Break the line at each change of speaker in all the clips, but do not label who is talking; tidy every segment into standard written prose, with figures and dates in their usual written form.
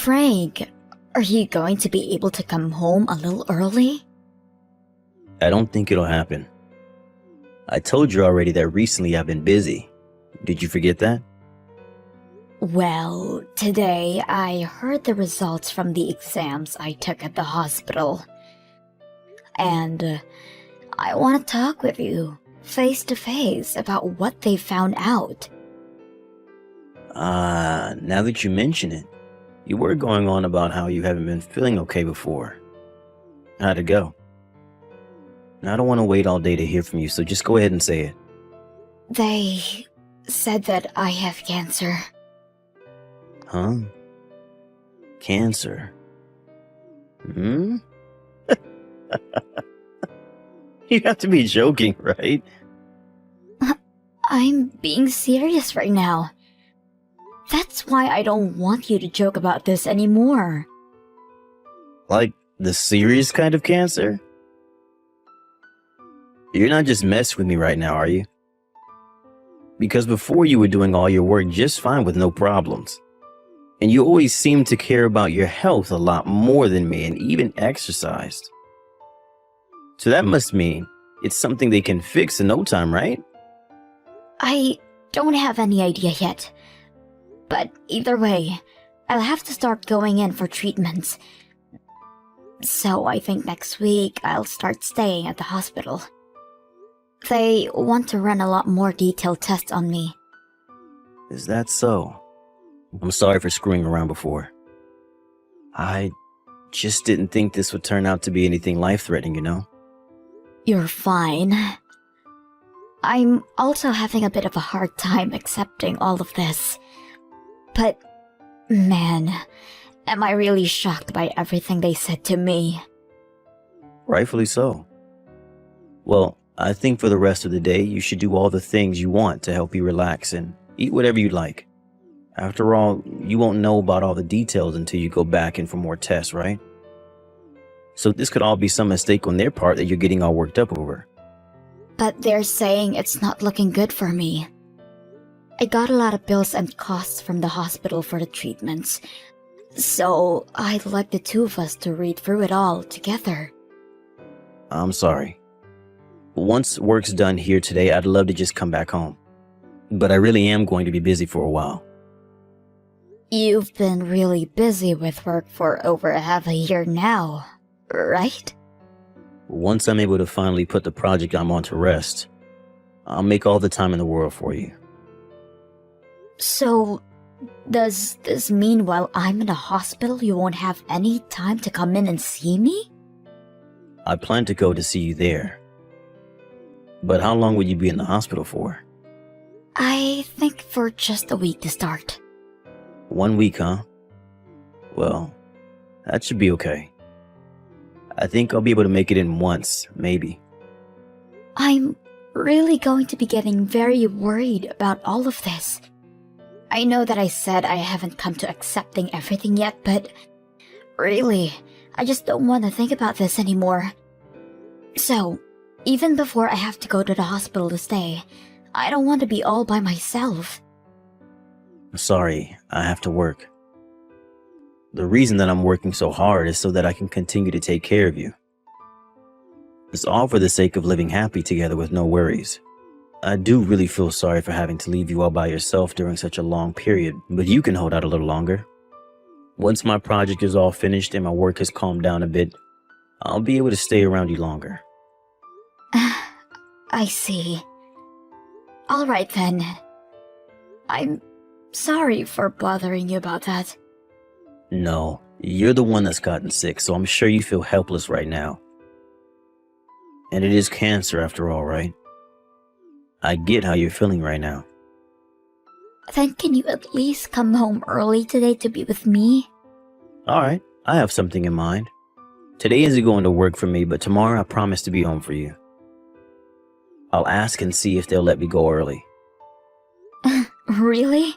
Frank, are you going to be able to come home a little early?
I don't think it'll happen. I told you already that recently I've been busy. Did you forget that?
Well, today I heard the results from the exams I took at the hospital. And I want to talk with you, face to face, about what they found out.
Now that you mention it, you were going on about how you haven't been feeling okay before. How'd it go? I don't want to wait all day to hear from you, so just go ahead and say it.
They said that I have cancer.
Huh? Cancer? Hmm? You have to be joking, right?
I'm being serious right now. That's why I don't want you to joke about this anymore.
Like the serious kind of cancer? You're not just messing with me right now, are you? Because before you were doing all your work just fine with no problems. And you always seemed to care about your health a lot more than me and even exercised. So that must mean it's something they can fix in no time, right?
I don't have any idea yet. But either way, I'll have to start going in for treatments. So I think next week I'll start staying at the hospital. They want to run a lot more detailed tests on me.
Is that so? I'm sorry for screwing around before. I just didn't think this would turn out to be anything life-threatening, you know?
You're fine. I'm also having a bit of a hard time accepting all of this. But, man, am I really shocked by everything they said to me.
Rightfully so. Well, I think for the rest of the day, you should do all the things you want to help you relax and eat whatever you like. After all, you won't know about all the details until you go back in for more tests, right? So this could all be some mistake on their part that you're getting all worked up over.
But they're saying it's not looking good for me. I got a lot of bills and costs from the hospital for the treatments. So I'd like the two of us to read through it all together.
I'm sorry. Once work's done here today, I'd love to just come back home. But I really am going to be busy for a while.
You've been really busy with work for over half a year now, right?
Once I'm able to finally put the project I'm on to rest, I'll make all the time in the world for you.
So, does this mean while I'm in the hospital you won't have any time to come in and see me?
I plan to go to see you there. But how long will you be in the hospital for?
I think for just a week to start.
1 week, huh? Well, that should be okay. I think I'll be able to make it in once, maybe.
I'm really going to be getting very worried about all of this. I know that I said I haven't come to accepting everything yet, but really, I just don't want to think about this anymore. So, even before I have to go to the hospital to stay, I don't want to be all by myself.
Sorry, I have to work. The reason that I'm working so hard is so that I can continue to take care of you. It's all for the sake of living happy together with no worries. I do really feel sorry for having to leave you all by yourself during such a long period, but you can hold out a little longer. Once my project is all finished and my work has calmed down a bit, I'll be able to stay around you longer.
I see. Alright then. I'm sorry for bothering you about that.
No, you're the one that's gotten sick, so I'm sure you feel helpless right now. And it is cancer after all, right? I get how you're feeling right now.
Then can you at least come home early today to be with me?
Alright, I have something in mind. Today isn't going to work for me, but tomorrow I promise to be home for you. I'll ask and see if they'll let me go early.
Really?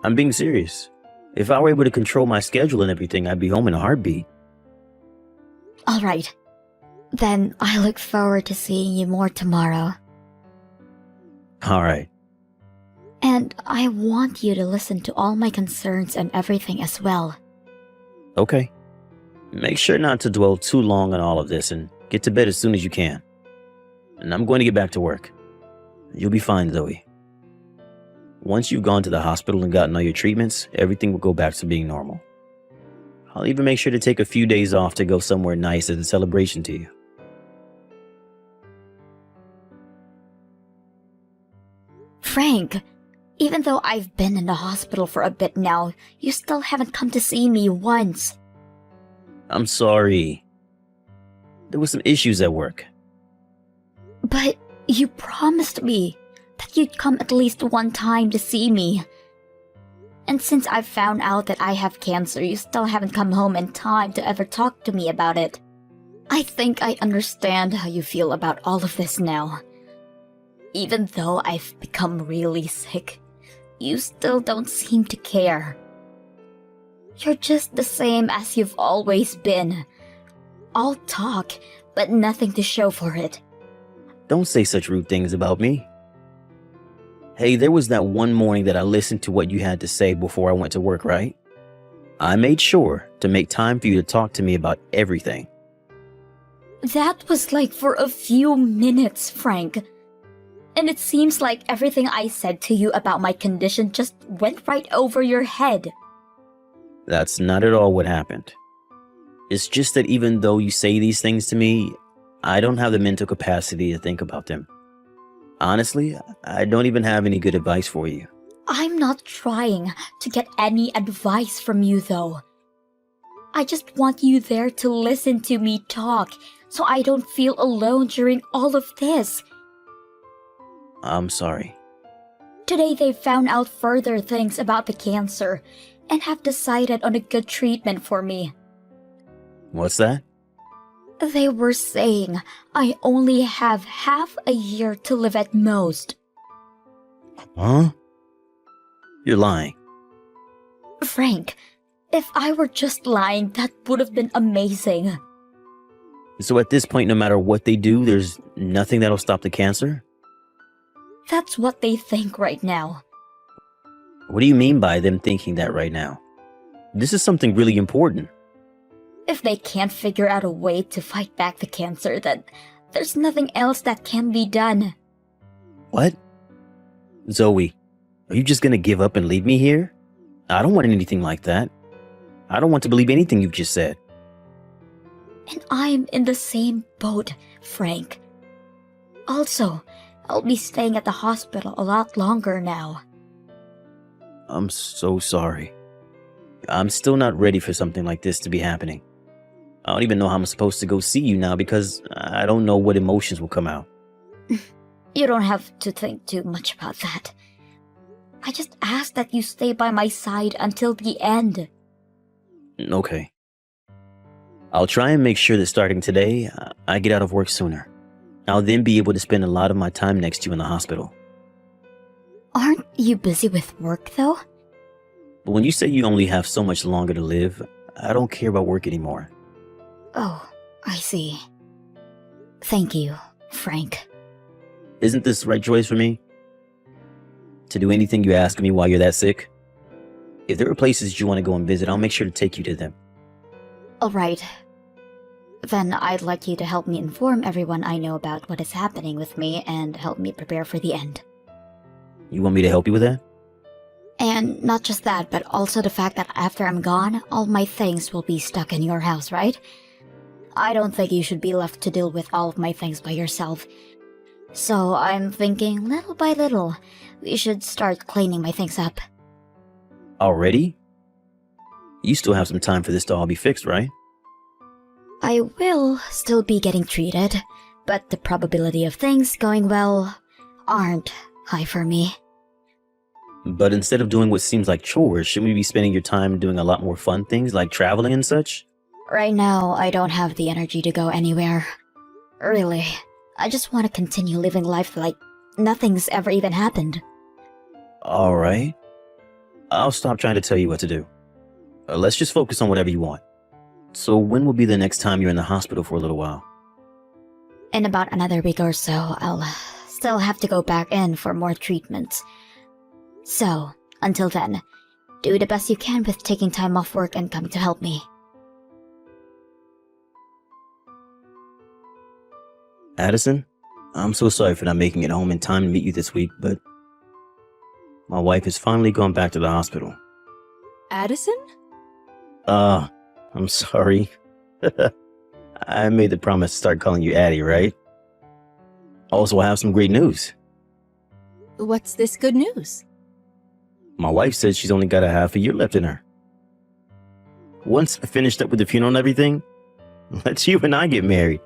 I'm being serious. If I were able to control my schedule and everything, I'd be home in a heartbeat.
Alright. Then I look forward to seeing you more tomorrow.
Alright.
And I want you to listen to all my concerns and everything as well.
Okay. Make sure not to dwell too long on all of this and get to bed as soon as you can. And I'm going to get back to work. You'll be fine, Zoe. Once you've gone to the hospital and gotten all your treatments, everything will go back to being normal. I'll even make sure to take a few days off to go somewhere nice as a celebration to you.
Frank, even though I've been in the hospital for a bit now, you still haven't come to see me once.
I'm sorry. There were some issues at work.
But you promised me that you'd come at least one time to see me. And since I've found out that I have cancer, you still haven't come home in time to ever talk to me about it. I think I understand how you feel about all of this now. Even though I've become really sick, you still don't seem to care. You're just the same as you've always been. All talk, but nothing to show for it.
Don't say such rude things about me. Hey, there was that one morning that I listened to what you had to say before I went to work, right? I made sure to make time for you to talk to me about everything.
That was like for a few minutes, Frank. And it seems like everything I said to you about my condition just went right over your head.
That's not at all what happened. It's just that even though you say these things to me, I don't have the mental capacity to think about them. Honestly, I don't even have any good advice for you.
I'm not trying to get any advice from you, though. I just want you there to listen to me talk, so I don't feel alone during all of this.
I'm sorry.
Today they found out further things about the cancer and have decided on a good treatment for me.
What's that?
They were saying I only have half a year to live at most.
Huh? You're lying.
Frank, if I were just lying, that would have been amazing.
So at this point, no matter what they do, there's nothing that'll stop the cancer?
That's what they think right now.
What do you mean by them thinking that right now? This is something really important.
If they can't figure out a way to fight back the cancer, then there's nothing else that can be done.
What? Zoe, are you just gonna give up and leave me here? I don't want anything like that. I don't want to believe anything you've just said.
And I'm in the same boat, Frank. Also, I'll be staying at the hospital a lot longer now.
I'm so sorry. I'm still not ready for something like this to be happening. I don't even know how I'm supposed to go see you now because I don't know what emotions will come out.
You don't have to think too much about that. I just ask that you stay by my side until the end.
Okay. I'll try and make sure that starting today, I get out of work sooner. I'll then be able to spend a lot of my time next to you in the hospital.
Aren't you busy with work, though?
But when you say you only have so much longer to live, I don't care about work anymore.
Oh, I see. Thank you, Frank.
Isn't this the right choice for me? To do anything you ask me while you're that sick? If there are places you want to go and visit, I'll make sure to take you to them.
Alright. Then I'd like you to help me inform everyone I know about what is happening with me and help me prepare for the end.
You want me to help you with that?
And not just that, but also the fact that after I'm gone, all my things will be stuck in your house, right? I don't think you should be left to deal with all of my things by yourself. So I'm thinking, little by little, we should start cleaning my things up.
Already? You still have some time for this to all be fixed, right?
I will still be getting treated, but the probability of things going well aren't high for me.
But instead of doing what seems like chores, shouldn't we be spending your time doing a lot more fun things like traveling and such?
Right now, I don't have the energy to go anywhere. Really, I just want to continue living life like nothing's ever even happened.
Alright. I'll stop trying to tell you what to do. Let's just focus on whatever you want. So when will be the next time you're in the hospital for a little while?
In about another week or so, I'll still have to go back in for more treatments. So, until then, do the best you can with taking time off work and coming to help me.
Addison, I'm so sorry for not making it home in time to meet you this week, but my wife has finally gone back to the hospital.
Addison?
I'm sorry. I made the promise to start calling you Addie, right? Also, I have some great news.
What's this good news?
My wife said she's only got a half a year left in her. Once I finished up with the funeral and everything, let's you and I get married.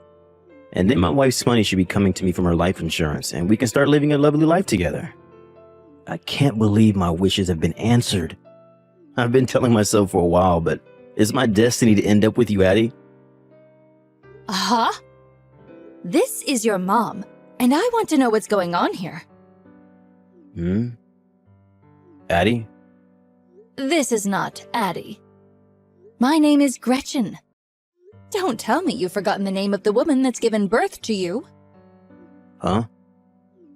And then my wife's money should be coming to me from her life insurance, and we can start living a lovely life together. I can't believe my wishes have been answered. I've been telling myself for a while, but it's my destiny to end up with you, Addie.
Huh? This is your mom, and I want to know what's going on here.
Addie?
This is not Addie. My name is Gretchen. Don't tell me you've forgotten the name of the woman that's given birth to you.
Huh?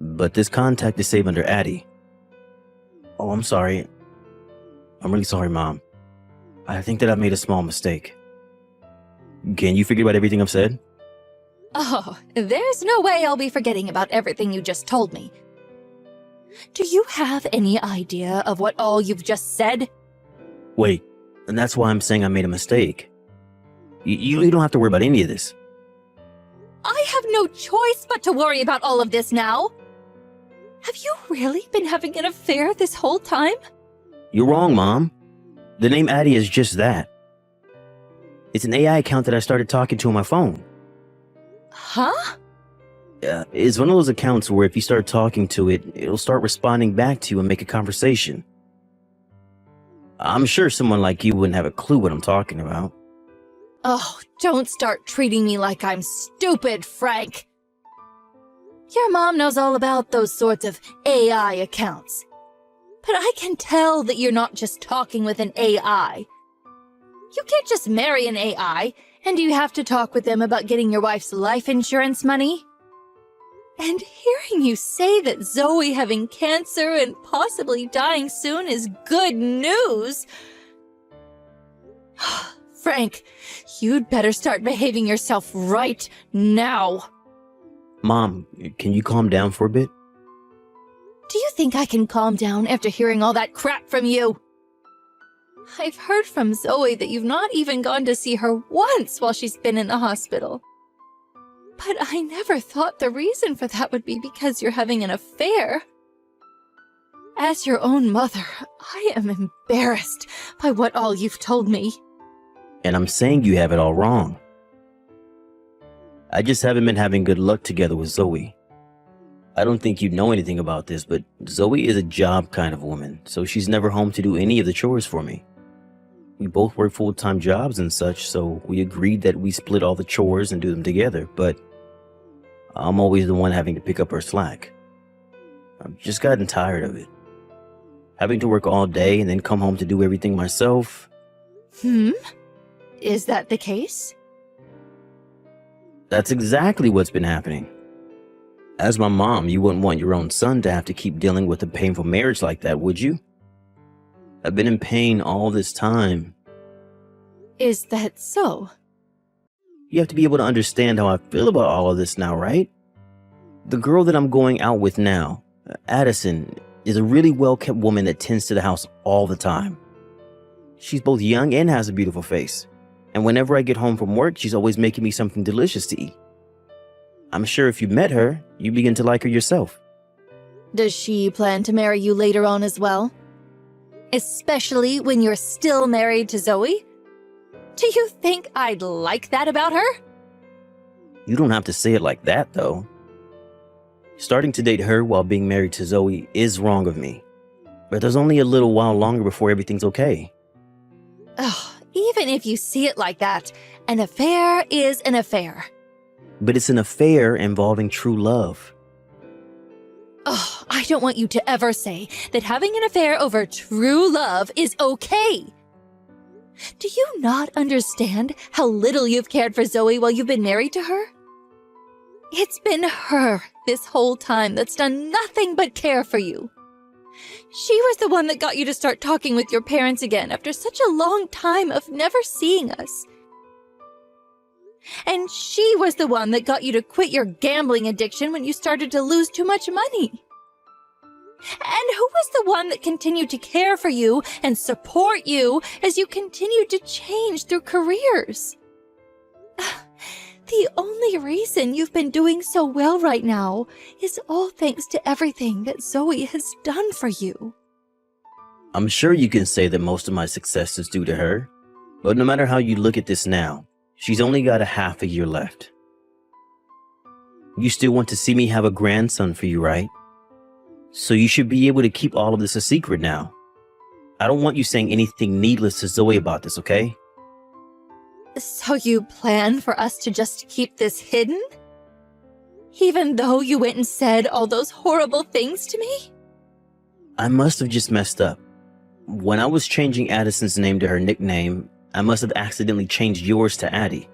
But this contact is saved under Addie. Oh, I'm sorry. I'm really sorry, Mom. I think that I made a small mistake. Can you forget about everything I've said?
Oh, there's no way I'll be forgetting about everything you just told me. Do you have any idea of what all you've just said?
Wait, and that's why I'm saying I made a mistake. You don't have to worry about any of this.
I have no choice but to worry about all of this now. Have you really been having an affair this whole time?
You're wrong, Mom. The name Addie is just that. It's an AI account that I started talking to on my phone.
Huh?
It's one of those accounts where if you start talking to it, it'll start responding back to you and make a conversation. I'm sure someone like you wouldn't have a clue what I'm talking about.
Oh, don't start treating me like I'm stupid, Frank. Your mom knows all about those sorts of AI accounts. But I can tell that you're not just talking with an AI. You can't just marry an AI, and you have to talk with them about getting your wife's life insurance money. And hearing you say that Zoe having cancer and possibly dying soon is good news. Frank, you'd better start behaving yourself right now.
Mom, can you calm down for a bit?
Do you think I can calm down after hearing all that crap from you? I've heard from Zoe that you've not even gone to see her once while she's been in the hospital. But I never thought the reason for that would be because you're having an affair. As your own mother, I am embarrassed by what all you've told me.
And I'm saying you have it all wrong. I just haven't been having good luck together with Zoe. I don't think you know anything about this, but Zoe is a job kind of woman, so she's never home to do any of the chores for me. We both work full-time jobs and such, so we agreed that we split all the chores and do them together, but I'm always the one having to pick up her slack. I've just gotten tired of it. Having to work all day and then come home to do everything myself.
Is that the case?
That's exactly what's been happening. As my mom, you wouldn't want your own son to have to keep dealing with a painful marriage like that, would you? I've been in pain all this time.
Is that so?
You have to be able to understand how I feel about all of this now, right? The girl that I'm going out with now, Addison, is a really well-kept woman that tends to the house all the time. She's both young and has a beautiful face. And whenever I get home from work, she's always making me something delicious to eat. I'm sure if you met her, you begin to like her yourself.
Does she plan to marry you later on as well? Especially when you're still married to Zoe? Do you think I'd like that about her?
You don't have to say it like that, though. Starting to date her while being married to Zoe is wrong of me. But there's only a little while longer before everything's okay.
Ugh, even if you see it like that, an affair is an affair.
But it's an affair involving true love.
Oh, I don't want you to ever say that having an affair over true love is okay. Do you not understand how little you've cared for Zoe while you've been married to her? It's been her this whole time that's done nothing but care for you. She was the one that got you to start talking with your parents again after such a long time of never seeing us. And she was the one that got you to quit your gambling addiction when you started to lose too much money. And who was the one that continued to care for you and support you as you continued to change through careers? The only reason you've been doing so well right now is all thanks to everything that Zoe has done for you.
I'm sure you can say that most of my success is due to her, but no matter how you look at this now, she's only got a half a year left. You still want to see me have a grandson for you, right? So you should be able to keep all of this a secret now. I don't want you saying anything needless to Zoe about this, okay?
So you plan for us to just keep this hidden? Even though you went and said all those horrible things to me?
I must have just messed up. When I was changing Addison's name to her nickname, I must have accidentally changed yours to Addie.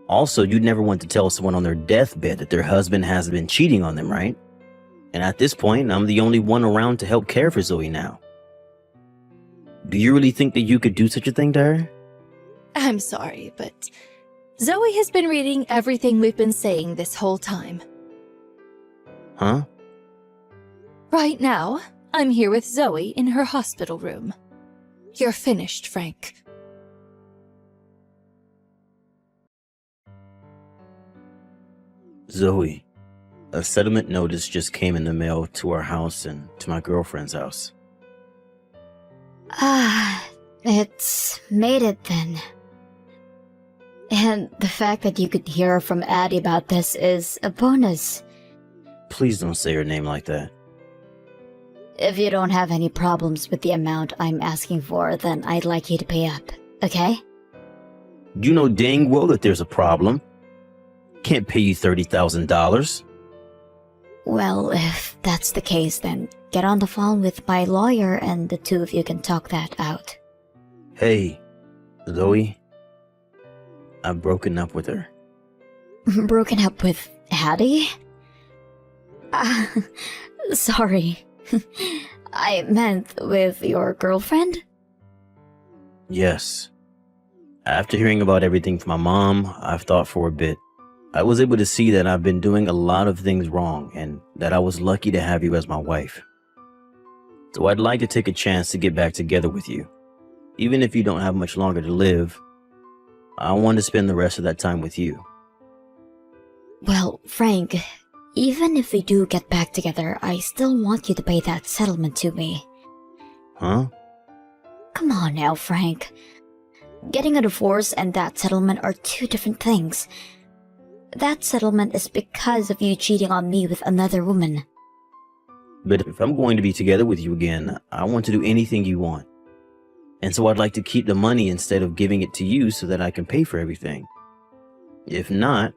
Also, you'd never want to tell someone on their deathbed that their husband has been cheating on them, right? And at this point, I'm the only one around to help care for Zoe now. Do you really think that you could do such a thing to her?
I'm sorry, but Zoe has been reading everything we've been saying this whole time.
Huh?
Right now, I'm here with Zoe in her hospital room. You're finished, Frank.
Zoe, a settlement notice just came in the mail to our house and to my girlfriend's house.
It's made it then. And the fact that you could hear from Addie about this is a bonus.
Please don't say her name like that.
If you don't have any problems with the amount I'm asking for, then I'd like you to pay up, okay?
You know dang well that there's a problem. Can't pay you $30,000.
Well, if that's the case, then get on the phone with my lawyer and the two of you can talk that out.
Hey, Zoe, I've broken up with her.
Broken up with Addie? Sorry. I meant with your girlfriend?
Yes. After hearing about everything from my mom, I've thought for a bit. I was able to see that I've been doing a lot of things wrong and that I was lucky to have you as my wife. So I'd like to take a chance to get back together with you. Even if you don't have much longer to live, I want to spend the rest of that time with you.
Well, Frank, even if we do get back together, I still want you to pay that settlement to me.
Huh?
Come on now, Frank. Getting a divorce and that settlement are two different things. That settlement is because of you cheating on me with another woman.
But if I'm going to be together with you again, I want to do anything you want. And so I'd like to keep the money instead of giving it to you so that I can pay for everything. If not,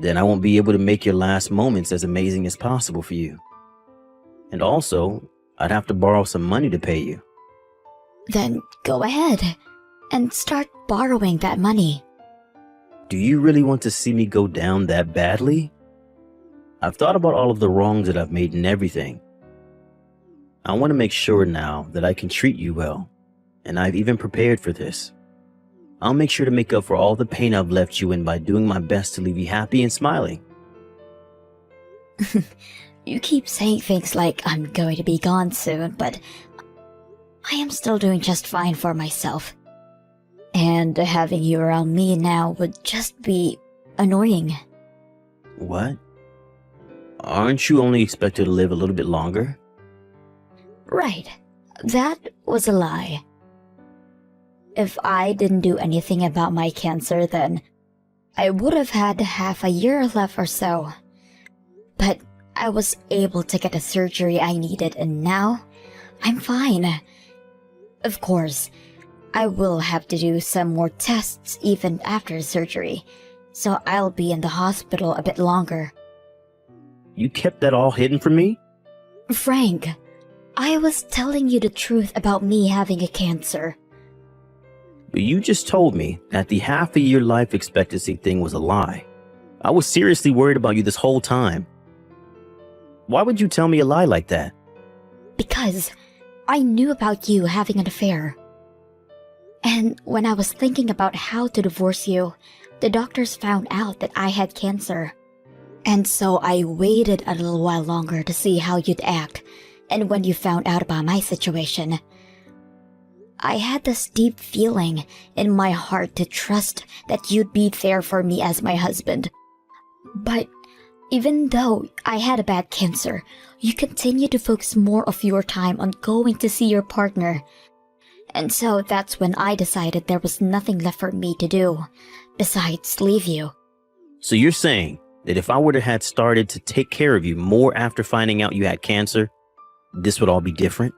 then I won't be able to make your last moments as amazing as possible for you. And also, I'd have to borrow some money to pay you.
Then go ahead and start borrowing that money.
Do you really want to see me go down that badly? I've thought about all of the wrongs that I've made and everything. I want to make sure now that I can treat you well, and I've even prepared for this. I'll make sure to make up for all the pain I've left you in by doing my best to leave you happy and smiling.
You keep saying things like I'm going to be gone soon, but I am still doing just fine for myself. And having you around me now would just be annoying.
What? Aren't you only expected to live a little bit longer?
Right. That was a lie. If I didn't do anything about my cancer, then I would have had half a year left or so. But I was able to get the surgery I needed, and now I'm fine. Of course, I will have to do some more tests even after surgery, so I'll be in the hospital a bit longer.
You kept that all hidden from me?
Frank, I was telling you the truth about me having a cancer.
But you just told me that the half-a-year life expectancy thing was a lie. I was seriously worried about you this whole time. Why would you tell me a lie like that?
Because I knew about you having an affair. And when I was thinking about how to divorce you, the doctors found out that I had cancer. And so I waited a little while longer to see how you'd act. And when you found out about my situation, I had this deep feeling in my heart to trust that you'd be there for me as my husband. But even though I had a bad cancer, you continued to focus more of your time on going to see your partner. And so that's when I decided there was nothing left for me to do besides leave you.
So you're saying that if I would have had started to take care of you more after finding out you had cancer, this would all be different?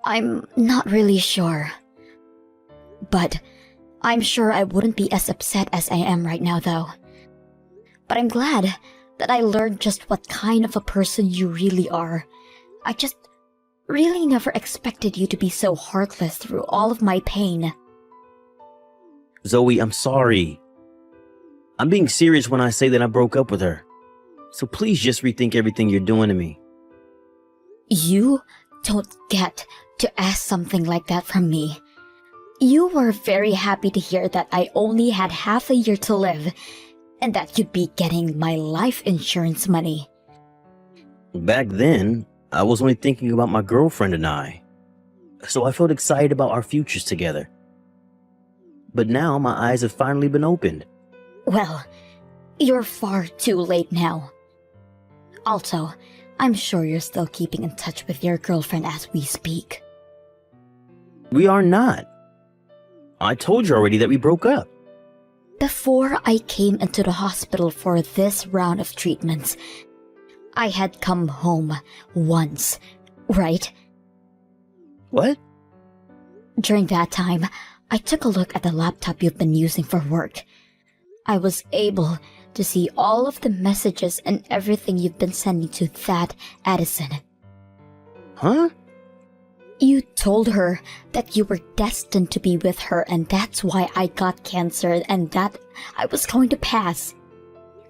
I'm not really sure. But I'm sure I wouldn't be as upset as I am right now, though. But I'm glad that I learned just what kind of a person you really are. I just really never expected you to be so heartless through all of my pain.
Zoe, I'm sorry. I'm being serious when I say that I broke up with her. So please just rethink everything you're doing to me.
You don't get to ask something like that from me. You were very happy to hear that I only had half a year to live and that you'd be getting my life insurance money.
Back then, I was only thinking about my girlfriend and I. So I felt excited about our futures together. But now my eyes have finally been opened.
Well, you're far too late now. Also, I'm sure you're still keeping in touch with your girlfriend as we speak.
We are not. I told you already that we broke up.
Before I came into the hospital for this round of treatments, I had come home once, right?
What?
During that time, I took a look at the laptop you've been using for work. I was able to see all of the messages and everything you've been sending to that Addison.
Huh?
You told her that you were destined to be with her and that's why I got cancer and that I was going to pass.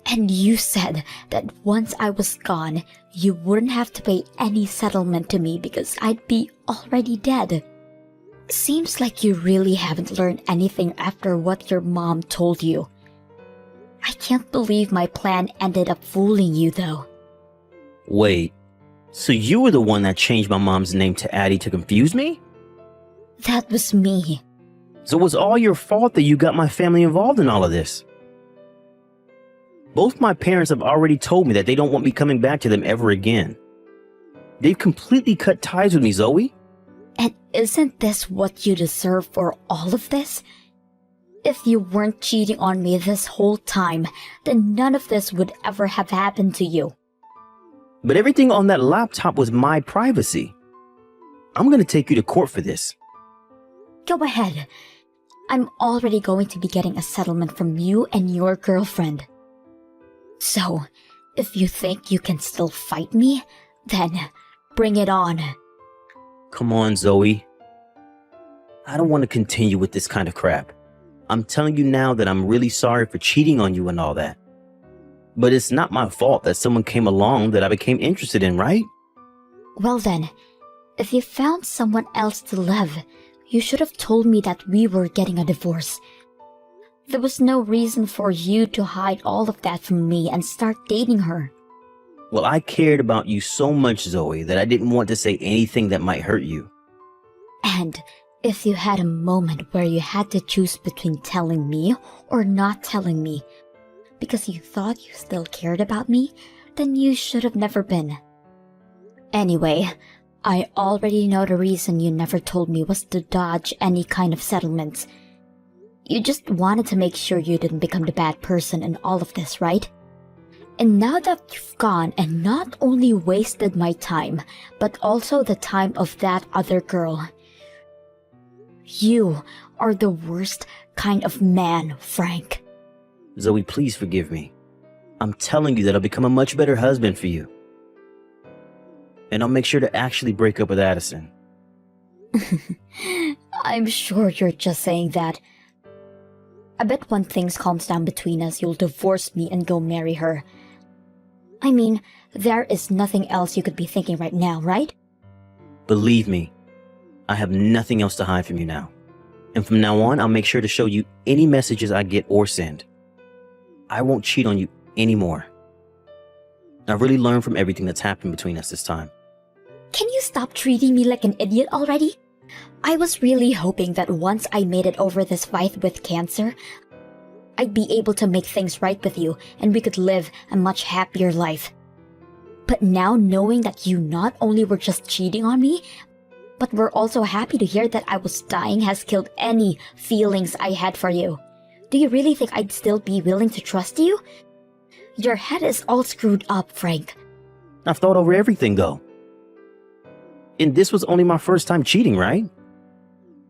And you said that once I was gone, you wouldn't have to pay any settlement to me because I'd be already dead. Seems like you really haven't learned anything after what your mom told you. I can't believe my plan ended up fooling you though.
Wait, so you were the one that changed my mom's name to Addie to confuse me?
That was me.
So it was all your fault that you got my family involved in all of this? Both my parents have already told me that they don't want me coming back to them ever again. They've completely cut ties with me, Zoe.
And isn't this what you deserve for all of this? If you weren't cheating on me this whole time, then none of this would ever have happened to you.
But everything on that laptop was my privacy. I'm gonna take you to court for this.
Go ahead. I'm already going to be getting a settlement from you and your girlfriend. So, if you think you can still fight me, then bring it on.
Come on, Zoe. I don't want to continue with this kind of crap. I'm telling you now that I'm really sorry for cheating on you and all that. But it's not my fault that someone came along that I became interested in, right?
Well then, if you found someone else to love, you should have told me that we were getting a divorce. There was no reason for you to hide all of that from me and start dating her.
Well, I cared about you so much, Zoe, that I didn't want to say anything that might hurt you.
And if you had a moment where you had to choose between telling me or not telling me, because you thought you still cared about me, then you should have never been. Anyway, I already know the reason you never told me was to dodge any kind of settlements. You just wanted to make sure you didn't become the bad person in all of this, right? And now that you've gone and not only wasted my time, but also the time of that other girl, you are the worst kind of man, Frank.
Zoe, please forgive me. I'm telling you that I'll become a much better husband for you. And I'll make sure to actually break up with Addison.
I'm sure you're just saying that. I bet when things calms down between us, you'll divorce me and go marry her. I mean, there is nothing else you could be thinking right now, right?
Believe me, I have nothing else to hide from you now. And from now on, I'll make sure to show you any messages I get or send. I won't cheat on you anymore. I've really learned from everything that's happened between us this time.
Can you stop treating me like an idiot already? I was really hoping that once I made it over this fight with cancer, I'd be able to make things right with you and we could live a much happier life. But now knowing that you not only were just cheating on me, but were also happy to hear that I was dying has killed any feelings I had for you. Do you really think I'd still be willing to trust you? Your head is all screwed up, Frank.
I've thought over everything, though. And this was only my first time cheating, right?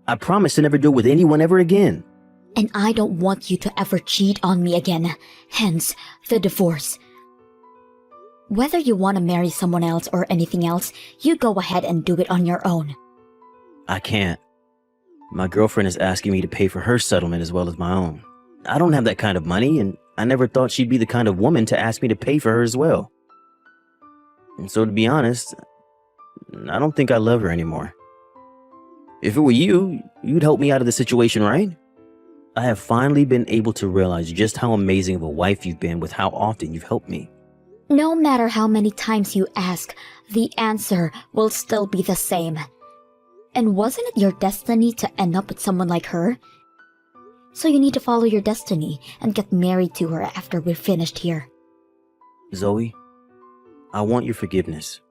I promise to never do it with anyone ever again.
And I don't want you to ever cheat on me again. Hence, the divorce. Whether you want to marry someone else or anything else, you go ahead and do it on your own.
I can't. My girlfriend is asking me to pay for her settlement as well as my own. I don't have that kind of money, and I never thought she'd be the kind of woman to ask me to pay for her as well. And so to be honest, I don't think I love her anymore. If it were you, you'd help me out of the situation, right? I have finally been able to realize just how amazing of a wife you've been with how often you've helped me.
No matter how many times you ask, the answer will still be the same. And wasn't it your destiny to end up with someone like her? So you need to follow your destiny and get married to her after we're finished here.
Zoe, I want your forgiveness.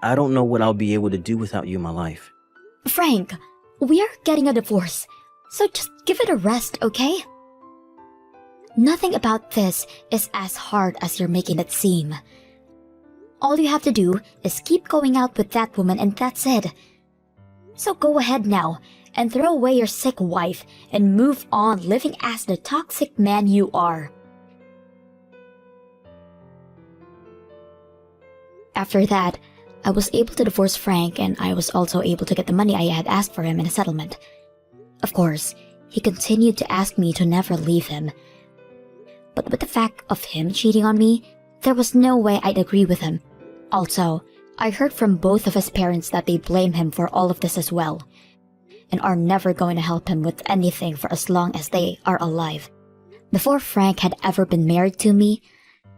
I don't know what I'll be able to do without you in my life.
Frank, we are getting a divorce, so just give it a rest, okay? Nothing about this is as hard as you're making it seem. All you have to do is keep going out with that woman and that's it. So go ahead now and throw away your sick wife and move on living as the toxic man you are. After that, I was able to divorce Frank and I was also able to get the money I had asked for him in a settlement. Of course, he continued to ask me to never leave him. But with the fact of him cheating on me, there was no way I'd agree with him. Also, I heard from both of his parents that they blame him for all of this as well, and are never going to help him with anything for as long as they are alive. Before Frank had ever been married to me,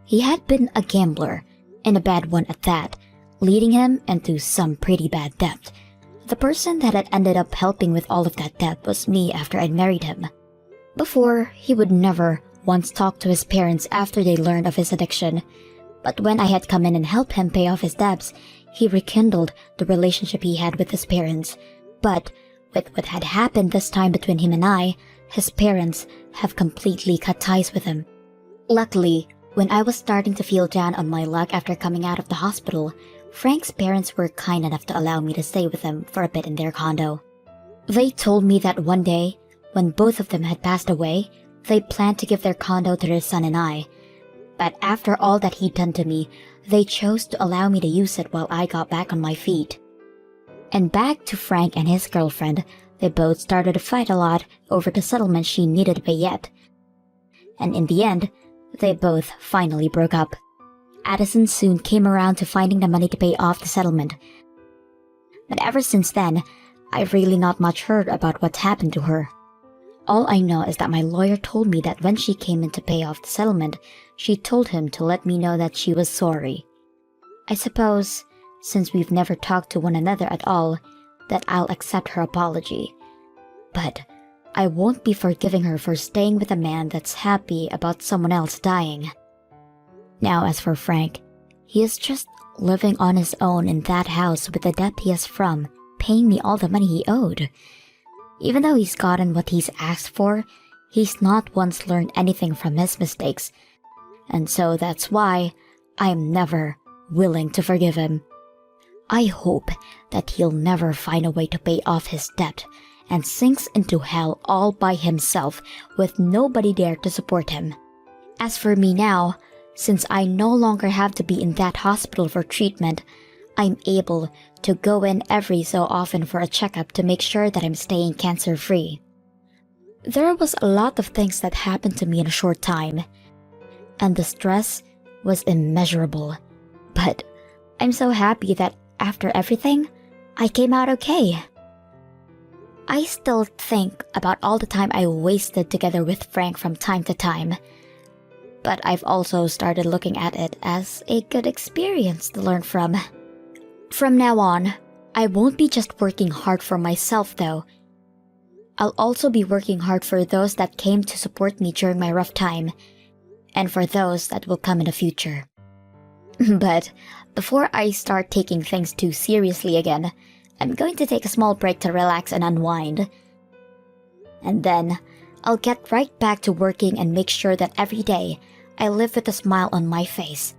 he had been a gambler, and a bad one at that, leading him into some pretty bad debt. The person that had ended up helping with all of that debt was me after I'd married him. Before, he would never once talk to his parents after they learned of his addiction, but when I had come in and helped him pay off his debts, he rekindled the relationship he had with his parents. But with what had happened this time between him and I, his parents have completely cut ties with him. Luckily, when I was starting to feel down on my luck after coming out of the hospital, Frank's parents were kind enough to allow me to stay with them for a bit in their condo. They told me that one day, when both of them had passed away, they planned to give their condo to their son and I. But after all that he'd done to me, they chose to allow me to use it while I got back on my feet. And back to Frank and his girlfriend, they both started to fight a lot over the settlement she needed to pay yet. And in the end, they both finally broke up. Addison soon came around to finding the money to pay off the settlement. But ever since then, I've really not much heard about what happened to her. All I know is that my lawyer told me that when she came in to pay off the settlement, she told him to let me know that she was sorry. I suppose, since we've never talked to one another at all, that I'll accept her apology. But I won't be forgiving her for staying with a man that's happy about someone else dying. Now as for Frank, he is just living on his own in that house with the debt he has from paying me all the money he owed. Even though he's gotten what he's asked for, he's not once learned anything from his mistakes, and so that's why I'm never willing to forgive him. I hope that he'll never find a way to pay off his debt and sinks into hell all by himself with nobody there to support him. As for me now, since I no longer have to be in that hospital for treatment, I'm able to go in every so often for a checkup to make sure that I'm staying cancer-free. There was a lot of things that happened to me in a short time, and the stress was immeasurable. But I'm so happy that after everything, I came out okay. I still think about all the time I wasted together with Frank from time to time. But I've also started looking at it as a good experience to learn from. From now on, I won't be just working hard for myself though. I'll also be working hard for those that came to support me during my rough time, and for those that will come in the future. But before I start taking things too seriously again, I'm going to take a small break to relax and unwind. And then, I'll get right back to working and make sure that every day I live with a smile on my face.